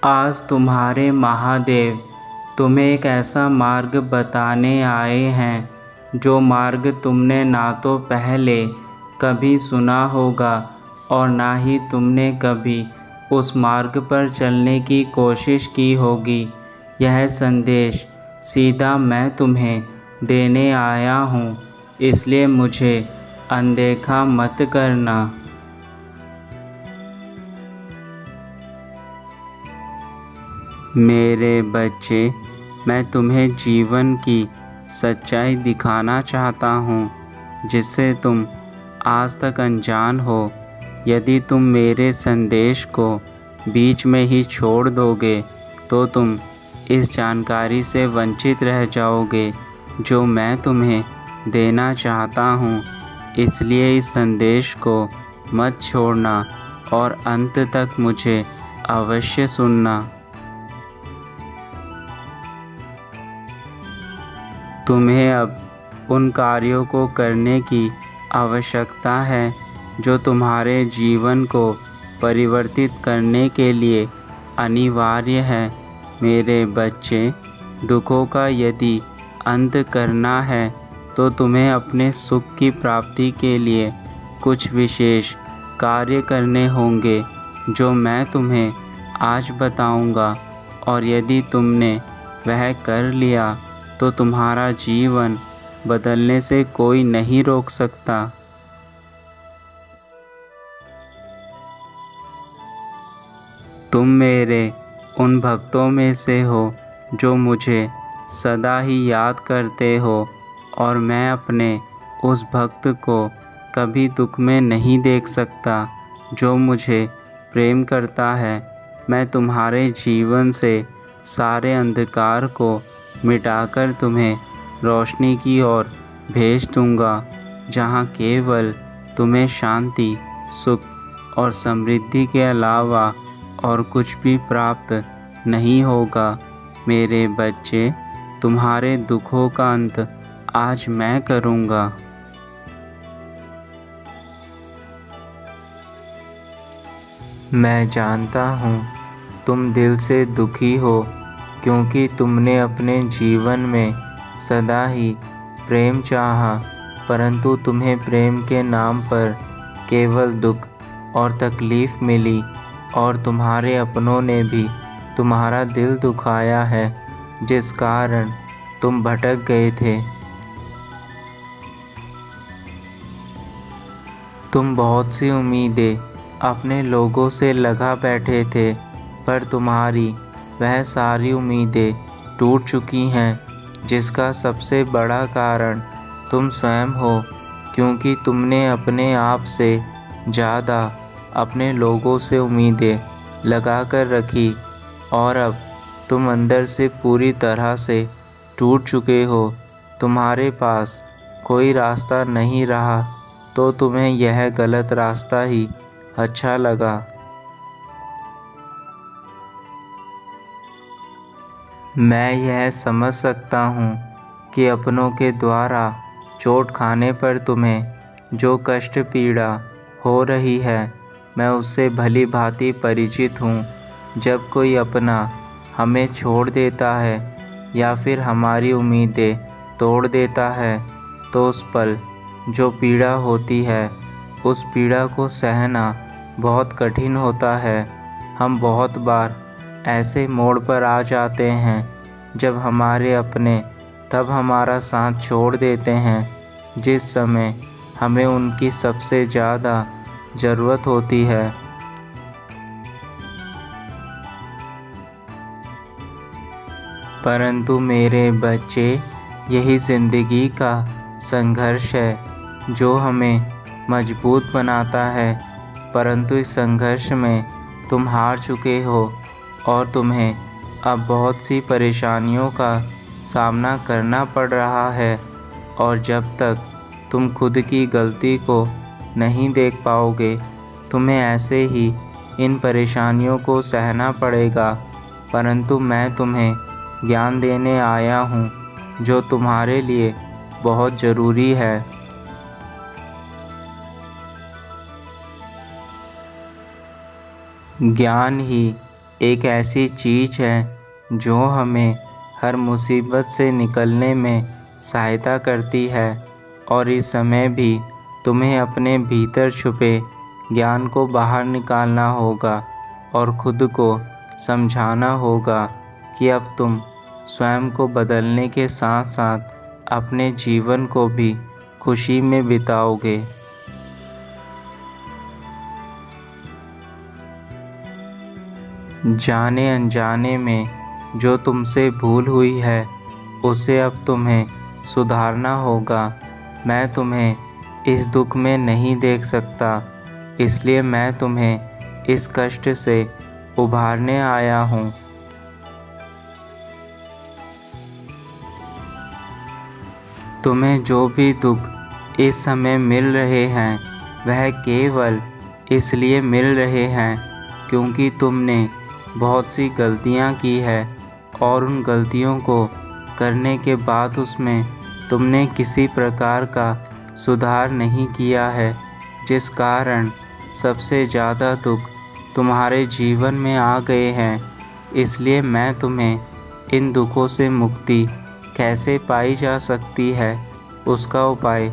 आज तुम्हारे महादेव तुम्हें एक ऐसा मार्ग बताने आए हैं जो मार्ग तुमने ना तो पहले कभी सुना होगा और ना ही तुमने कभी उस मार्ग पर चलने की कोशिश की होगी। यह संदेश सीधा मैं तुम्हें देने आया हूँ, इसलिए मुझे अनदेखा मत करना। मेरे बच्चे, मैं तुम्हें जीवन की सच्चाई दिखाना चाहता हूँ जिससे तुम आज तक अनजान हो। यदि तुम मेरे संदेश को बीच में ही छोड़ दोगे तो तुम इस जानकारी से वंचित रह जाओगे जो मैं तुम्हें देना चाहता हूँ। इसलिए इस संदेश को मत छोड़ना और अंत तक मुझे अवश्य सुनना। तुम्हें अब उन कार्यों को करने की आवश्यकता है जो तुम्हारे जीवन को परिवर्तित करने के लिए अनिवार्य है। मेरे बच्चे, दुखों का यदि अंत करना है तो तुम्हें अपने सुख की प्राप्ति के लिए कुछ विशेष कार्य करने होंगे जो मैं तुम्हें आज बताऊंगा, और यदि तुमने वह कर लिया तो तुम्हारा जीवन बदलने से कोई नहीं रोक सकता। तुम मेरे उन भक्तों में से हो जो मुझे सदा ही याद करते हो, और मैं अपने उस भक्त को कभी दुख में नहीं देख सकता जो मुझे प्रेम करता है। मैं तुम्हारे जीवन से सारे अंधकार को मिटाकर तुम्हें रोशनी की ओर भेज दूंगा, जहाँ केवल तुम्हें शांति, सुख और समृद्धि के अलावा और कुछ भी प्राप्त नहीं होगा। मेरे बच्चे, तुम्हारे दुखों का अंत आज मैं करूँगा। मैं जानता हूँ तुम दिल से दुखी हो, क्योंकि तुमने अपने जीवन में सदा ही प्रेम चाहा, परंतु तुम्हें प्रेम के नाम पर केवल दुख और तकलीफ़ मिली, और तुम्हारे अपनों ने भी तुम्हारा दिल दुखाया है, जिस कारण तुम भटक गए थे। तुम बहुत सी उम्मीदें अपने लोगों से लगा बैठे थे, पर तुम्हारी वह सारी उम्मीदें टूट चुकी हैं, जिसका सबसे बड़ा कारण तुम स्वयं हो, क्योंकि तुमने अपने आप से ज़्यादा अपने लोगों से उम्मीदें लगा कर रखी, और अब तुम अंदर से पूरी तरह से टूट चुके हो। तुम्हारे पास कोई रास्ता नहीं रहा तो तुम्हें यह गलत रास्ता ही अच्छा लगा। मैं यह समझ सकता हूँ कि अपनों के द्वारा चोट खाने पर तुम्हें जो कष्ट पीड़ा हो रही है, मैं उससे भली भांति परिचित हूँ। जब कोई अपना हमें छोड़ देता है या फिर हमारी उम्मीदें तोड़ देता है, तो उस पल जो पीड़ा होती है, उस पीड़ा को सहना बहुत कठिन होता है। हम बहुत बार ऐसे मोड़ पर आ जाते हैं जब हमारे अपने तब हमारा साथ छोड़ देते हैं, जिस समय हमें उनकी सबसे ज़्यादा ज़रूरत होती है। परंतु मेरे बच्चे, यही ज़िंदगी का संघर्ष है जो हमें मजबूत बनाता है। परंतु इस संघर्ष में तुम हार चुके हो और तुम्हें अब बहुत सी परेशानियों का सामना करना पड़ रहा है, और जब तक तुम खुद की गलती को नहीं देख पाओगे, तुम्हें ऐसे ही इन परेशानियों को सहना पड़ेगा। परंतु मैं तुम्हें ज्ञान देने आया हूँ जो तुम्हारे लिए बहुत ज़रूरी है। ज्ञान ही एक ऐसी चीज़ है जो हमें हर मुसीबत से निकलने में सहायता करती है, और इस समय भी तुम्हें अपने भीतर छुपे ज्ञान को बाहर निकालना होगा और खुद को समझाना होगा कि अब तुम स्वयं को बदलने के साथ साथ अपने जीवन को भी खुशी में बिताओगे। जाने अनजाने में जो तुमसे भूल हुई है उसे अब तुम्हें सुधारना होगा। मैं तुम्हें इस दुख में नहीं देख सकता, इसलिए मैं तुम्हें इस कष्ट से उभारने आया हूँ। तुम्हें जो भी दुख इस समय मिल रहे हैं वह केवल इसलिए मिल रहे हैं क्योंकि तुमने बहुत सी गलतियाँ की है और उन गलतियों को करने के बाद उसमें तुमने किसी प्रकार का सुधार नहीं किया है, जिस कारण सबसे ज़्यादा दुख तुम्हारे जीवन में आ गए हैं। इसलिए मैं तुम्हें इन दुखों से मुक्ति कैसे पाई जा सकती है उसका उपाय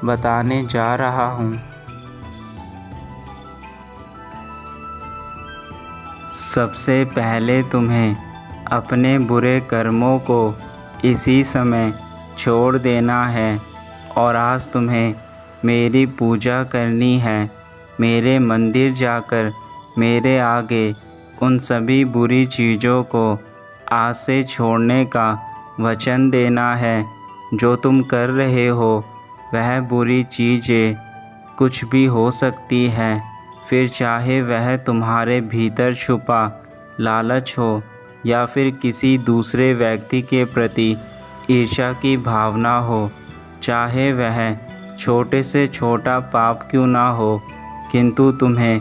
बताने जा रहा हूँ। सबसे पहले तुम्हें अपने बुरे कर्मों को इसी समय छोड़ देना है और आज तुम्हें मेरी पूजा करनी है। मेरे मंदिर जाकर मेरे आगे उन सभी बुरी चीज़ों को आज से छोड़ने का वचन देना है। जो तुम कर रहे हो वह बुरी चीज़ें कुछ भी हो सकती हैं, फिर चाहे वह तुम्हारे भीतर छुपा लालच हो या फिर किसी दूसरे व्यक्ति के प्रति ईर्ष्या की भावना हो, चाहे वह छोटे से छोटा पाप क्यों ना हो, किंतु तुम्हें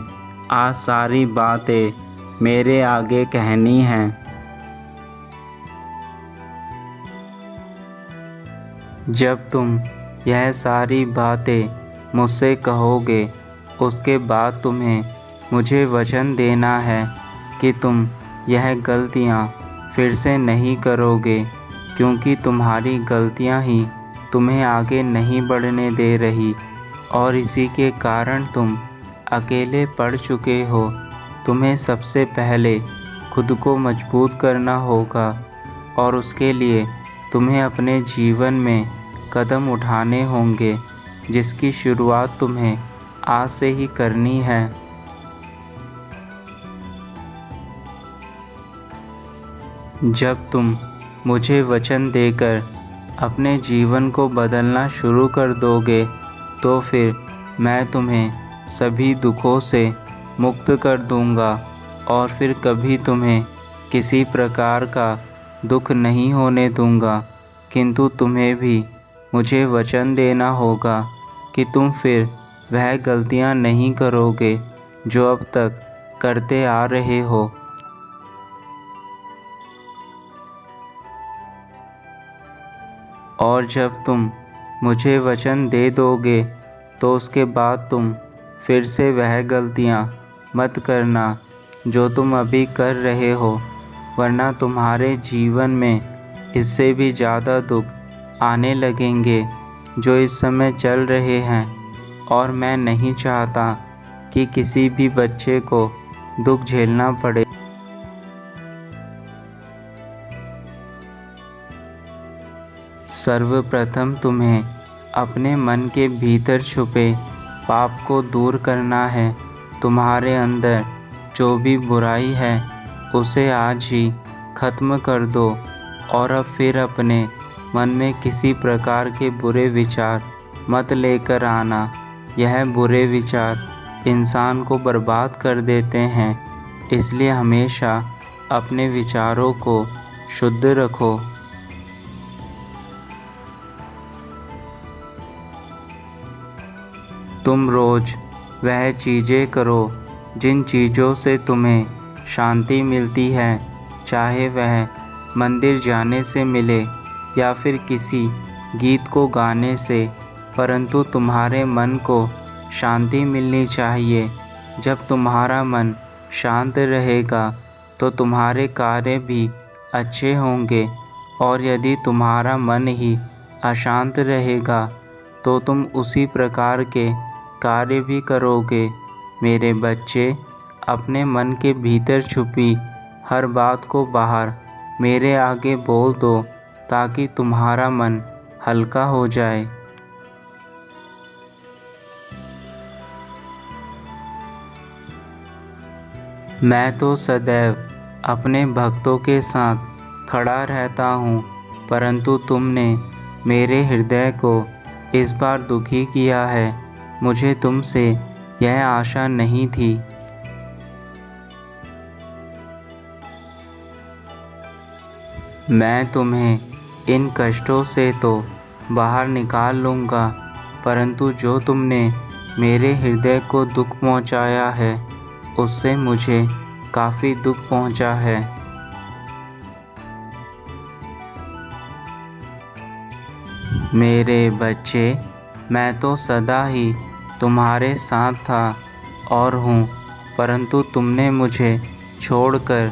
आज सारी बातें मेरे आगे कहनी हैं। जब तुम यह सारी बातें मुझसे कहोगे उसके बाद तुम्हें मुझे वचन देना है कि तुम यह गलतियाँ फिर से नहीं करोगे, क्योंकि तुम्हारी गलतियाँ ही तुम्हें आगे नहीं बढ़ने दे रही और इसी के कारण तुम अकेले पड़ चुके हो। तुम्हें सबसे पहले खुद को मजबूत करना होगा और उसके लिए तुम्हें अपने जीवन में कदम उठाने होंगे, जिसकी शुरुआत तुम्हें आज से ही करनी है। जब तुम मुझे वचन देकर अपने जीवन को बदलना शुरू कर दोगे तो फिर मैं तुम्हें सभी दुखों से मुक्त कर दूंगा और फिर कभी तुम्हें किसी प्रकार का दुख नहीं होने दूंगा। किंतु तुम्हें भी मुझे वचन देना होगा कि तुम फिर वह गलतियां नहीं करोगे जो अब तक करते आ रहे हो। और जब तुम मुझे वचन दे दोगे तो उसके बाद तुम फिर से वह गलतियां मत करना जो तुम अभी कर रहे हो, वरना तुम्हारे जीवन में इससे भी ज़्यादा दुख आने लगेंगे जो इस समय चल रहे हैं। और मैं नहीं चाहता कि किसी भी बच्चे को दुख झेलना पड़े। सर्वप्रथम तुम्हें अपने मन के भीतर छुपे पाप को दूर करना है। तुम्हारे अंदर जो भी बुराई है उसे आज ही ख़त्म कर दो और अब फिर अपने मन में किसी प्रकार के बुरे विचार मत लेकर आना। यह बुरे विचार इंसान को बर्बाद कर देते हैं, इसलिए हमेशा अपने विचारों को शुद्ध रखो। तुम रोज़ वह चीज़ें करो जिन चीज़ों से तुम्हें शांति मिलती है, चाहे वह मंदिर जाने से मिले या फिर किसी गीत को गाने से, परंतु तुम्हारे मन को शांति मिलनी चाहिए। जब तुम्हारा मन शांत रहेगा तो तुम्हारे कार्य भी अच्छे होंगे, और यदि तुम्हारा मन ही अशांत रहेगा तो तुम उसी प्रकार के कार्य भी करोगे। मेरे बच्चे, अपने मन के भीतर छुपी हर बात को बाहर मेरे आगे बोल दो, ताकि तुम्हारा मन हल्का हो जाए। मैं तो सदैव अपने भक्तों के साथ खड़ा रहता हूँ, परंतु तुमने मेरे हृदय को इस बार दुखी किया है। मुझे तुमसे यह आशा नहीं थी। मैं तुम्हें इन कष्टों से तो बाहर निकाल लूँगा, परंतु जो तुमने मेरे हृदय को दुख पहुँचाया है, उससे मुझे काफ़ी दुख पहुँचा है। मेरे बच्चे, मैं तो सदा ही तुम्हारे साथ था और हूँ, परंतु तुमने मुझे छोड़कर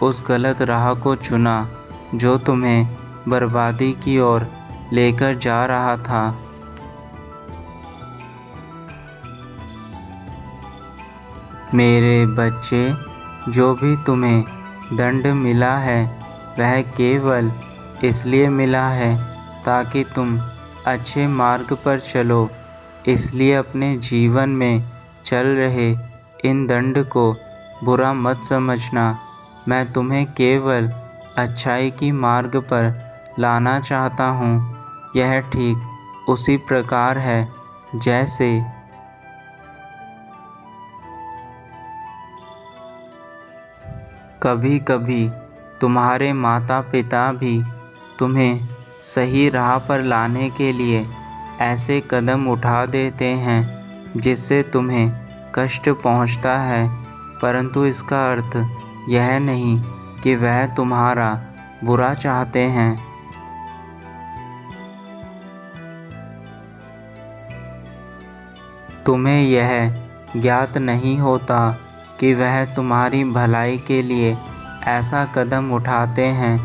उस गलत राह को चुना जो तुम्हें बर्बादी की ओर लेकर जा रहा था। मेरे बच्चे, जो भी तुम्हें दंड मिला है वह केवल इसलिए मिला है ताकि तुम अच्छे मार्ग पर चलो। इसलिए अपने जीवन में चल रहे इन दंड को बुरा मत समझना। मैं तुम्हें केवल अच्छाई की मार्ग पर लाना चाहता हूँ। यह ठीक उसी प्रकार है जैसे कभी कभी तुम्हारे माता पिता भी तुम्हें सही राह पर लाने के लिए ऐसे कदम उठा देते हैं जिससे तुम्हें कष्ट पहुंचता है, परंतु इसका अर्थ यह नहीं कि वह तुम्हारा बुरा चाहते हैं। तुम्हें यह ज्ञात नहीं होता कि वह तुम्हारी भलाई के लिए ऐसा कदम उठाते हैं।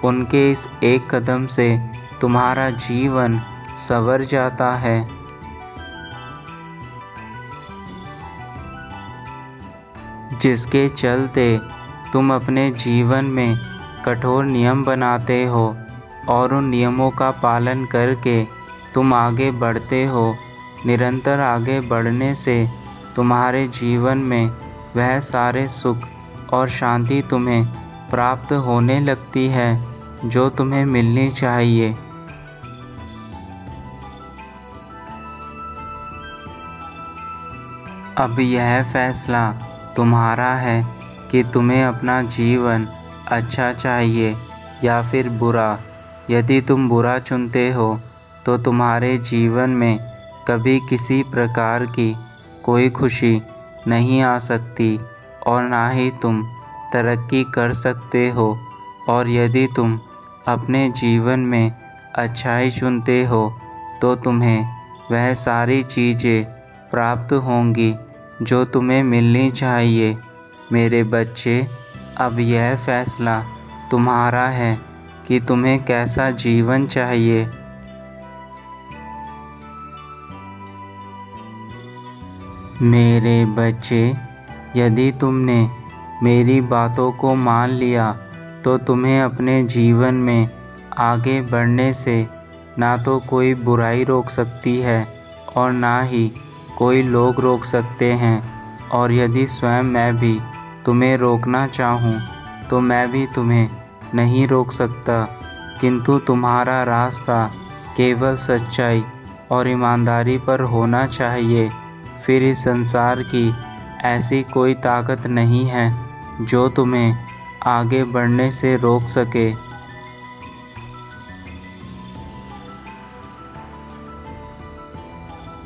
उनके इस एक कदम से तुम्हारा जीवन संवर जाता है। जिसके चलते तुम अपने जीवन में कठोर नियम बनाते हो और उन नियमों का पालन करके तुम आगे बढ़ते हो। निरंतर आगे बढ़ने से तुम्हारे जीवन में वह सारे सुख और शांति तुम्हें प्राप्त होने लगती है जो तुम्हें मिलनी चाहिए। अब यह फैसला तुम्हारा है कि तुम्हें अपना जीवन अच्छा चाहिए या फिर बुरा। यदि तुम बुरा चुनते हो तो तुम्हारे जीवन में कभी किसी प्रकार की कोई खुशी नहीं आ सकती और ना ही तुम तरक्की कर सकते हो। और यदि तुम अपने जीवन में अच्छाई चुनते हो तो तुम्हें वह सारी चीज़ें प्राप्त होंगी जो तुम्हें मिलनी चाहिए। मेरे बच्चे, अब यह फैसला तुम्हारा है कि तुम्हें कैसा जीवन चाहिए। मेरे बच्चे, यदि तुमने मेरी बातों को मान लिया तो तुम्हें अपने जीवन में आगे बढ़ने से ना तो कोई बुराई रोक सकती है और ना ही कोई लोग रोक सकते हैं। और यदि स्वयं मैं भी तुम्हें रोकना चाहूँ तो मैं भी तुम्हें नहीं रोक सकता, किंतु तुम्हारा रास्ता केवल सच्चाई और ईमानदारी पर होना चाहिए। फिर इस संसार की ऐसी कोई ताकत नहीं है जो तुम्हें आगे बढ़ने से रोक सके।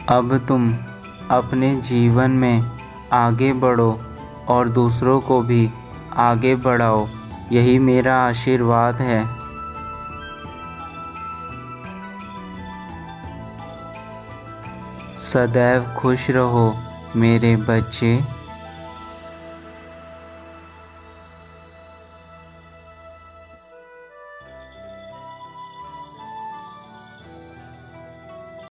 अब तुम अपने जीवन में आगे बढ़ो और दूसरों को भी आगे बढ़ाओ। यही मेरा आशीर्वाद है। सदैव खुश रहो मेरे बच्चे।